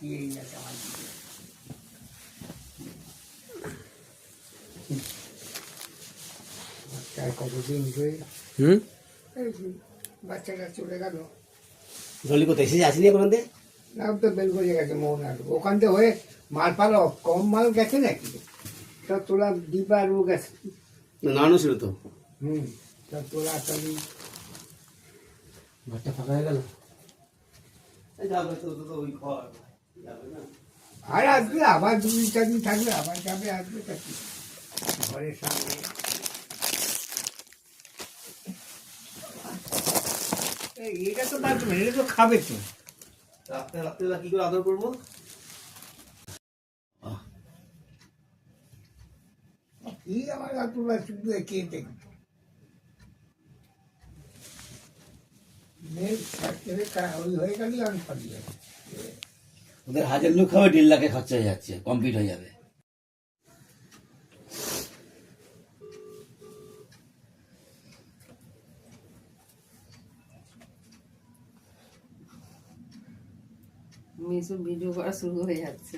তাকিয়েই আছে আমার দিকে। বাচ্চার কতদিন ধরে এই যে বাচ্চাটা চলে গেল। জলি কোথায় এসে আসেনি এখন থেকে? না তো বেল করে গেছে মোহনার ওখান থেকে হয়ে মাল পাল কম মাল গেছে নাকি সব তোলা ডিপা আর ও গেছে। নাড়ানো ছিল তো। সব তোলা তলি ঘরটা ফাঁকা হয়ে গেল। যাবে তো ওই ঘর যাবে না। আর আসবে আবার 2-4 দিন থাকবে আবার যাবে আসবে তা কি ঘরের সামনে। এটা তো বাথরুম এটা তো খাবে তো। রাত্রেবেলা কি করে আদর করবো? কি আমার রাত্রবেলা শুধু কে দেখবে ওই হয়ে গেলে আমি পারি যাবে। ওদের 1000 লোক খাবে 1.5 লাখে খরচা হয়ে যাচ্ছে, কমপ্লিট হয়ে যাবে। মিশু ভিডিও করা শুরু হয়ে যাচ্ছে।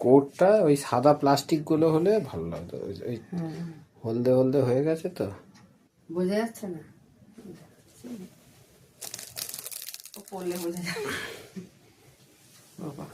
কোটটা ওই সাদা প্লাস্টিক গুলো হলে ভালো লাগতো, ওই হলদে হলদে হয়ে গেছে তো বোঝা যাচ্ছে না, ও পড়লে বোঝা যাবে। বাবা